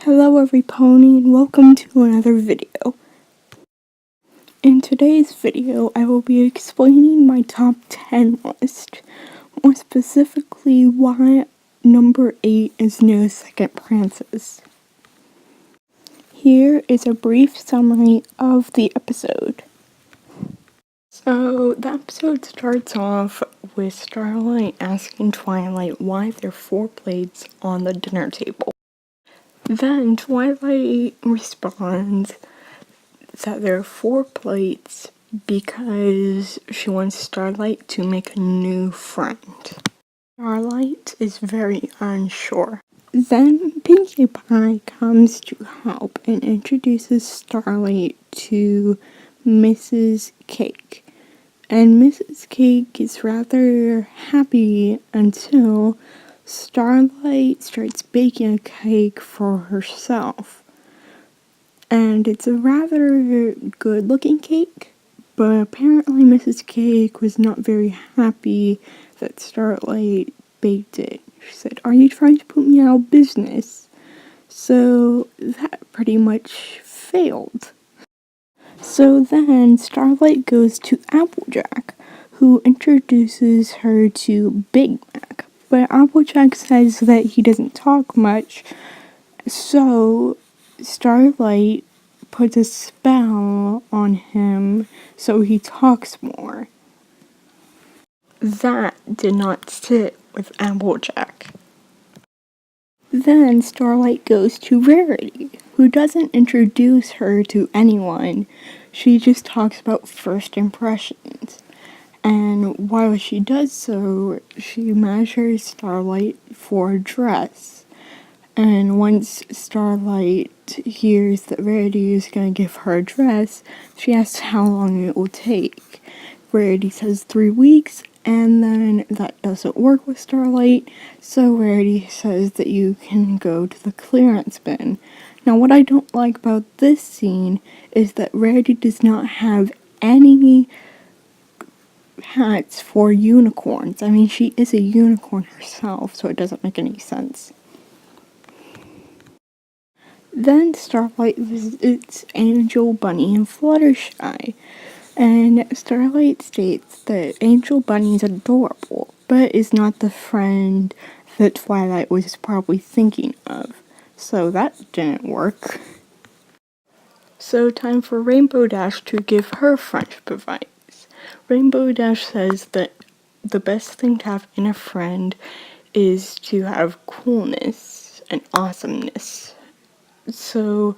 Hello everypony and welcome to another video. In today's video, I will be explaining my top 10 list, more specifically why number 8 is no second Prances. Here is a brief summary of the episode. So, the episode starts off with Starlight asking Twilight why there are 4 plates on the dinner table. Then Twilight responds that there are 4 plates because she wants Starlight to make a new friend. Starlight is very unsure. Then Pinkie Pie comes to help and introduces Starlight to Mrs. Cake. And Mrs. Cake is rather happy until Starlight starts baking a cake for herself. And it's a rather good looking cake, but apparently Mrs. Cake was not very happy that Starlight baked it. She said, "Are you trying to put me out of business?" So that pretty much failed. So then Starlight goes to Applejack, who introduces her to Big Mac. But Applejack says that he doesn't talk much, so Starlight puts a spell on him so he talks more. That did not sit with Applejack. Then Starlight goes to Rarity, who doesn't introduce her to anyone. She just talks about first impressions. And while she does so, she measures Starlight for a dress. And once Starlight hears that Rarity is going to give her a dress, she asks how long it will take. Rarity says 3 weeks, and then that doesn't work with Starlight, so Rarity says that you can go to the clearance bin. Now, what I don't like about this scene is that Rarity does not have any hats for unicorns. I mean, she is a unicorn herself, so it doesn't make any sense. Then Starlight visits Angel, Bunny, and Fluttershy, and Starlight states that Angel Bunny is adorable, but is not the friend that Twilight was probably thinking of, so that didn't work. So time for Rainbow Dash to give her friendship advice. Rainbow Dash says that the best thing to have in a friend is to have coolness and awesomeness. So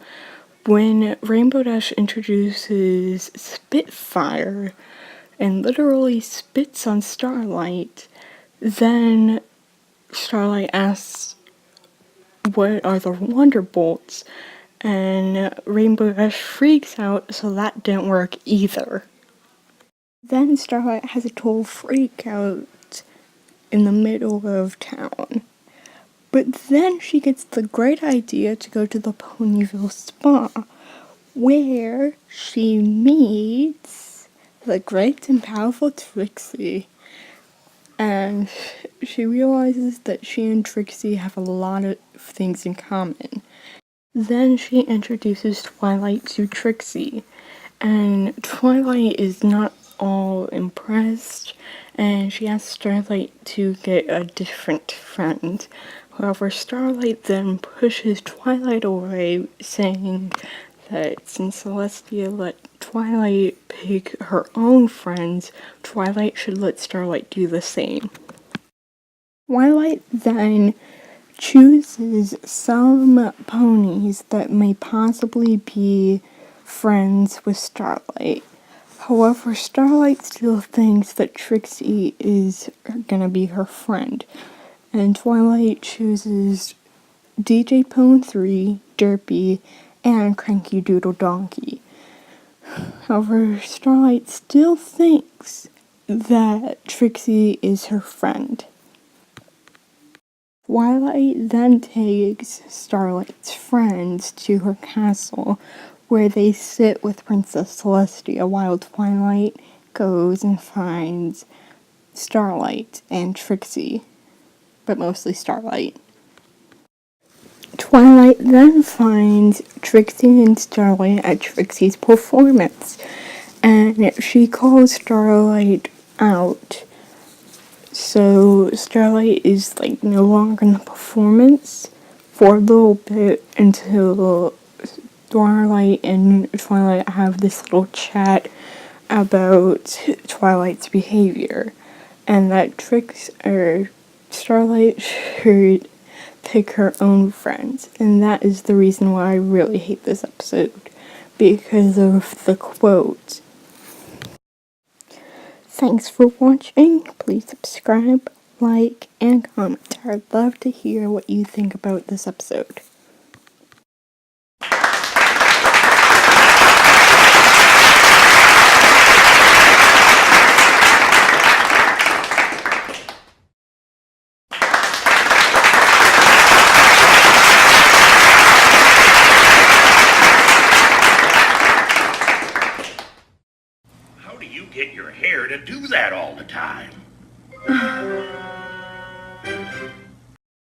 when Rainbow Dash introduces Spitfire and literally spits on Starlight, then Starlight asks, "What are the Wonderbolts?" And Rainbow Dash freaks out, so that didn't work either. Then Starlight has a total freak out in the middle of town. But then she gets the great idea to go to the Ponyville Spa, where she meets the great and powerful Trixie. And she realizes that she and Trixie have a lot of things in common. Then she introduces Twilight to Trixie, and Twilight is not all impressed, and she asks Starlight to get a different friend. However, Starlight then pushes Twilight away, saying that since Celestia let Twilight pick her own friends, Twilight should let Starlight do the same. Twilight then chooses some ponies that may possibly be friends with Starlight. However, Starlight still thinks that Trixie is gonna be her friend, and Twilight chooses DJ Pone 3, Derpy, and Cranky Doodle Donkey. However, Starlight still thinks that Trixie is her friend. Twilight then takes Starlight's friends to her castle, where they sit with Princess Celestia while Twilight goes and finds Starlight and Trixie, but mostly Starlight. Twilight then finds Trixie and Starlight at Trixie's performance, and she calls Starlight out. So Starlight is like no longer in the performance for a little bit until Starlight and Twilight have this little chat about Twilight's behavior, and that Starlight should pick her own friends, and that is the reason why I really hate this episode, because of the quote. Thanks for watching. Please subscribe, like, and comment. I'd love to hear what you think about this episode. How do you get your hair to do that all the time?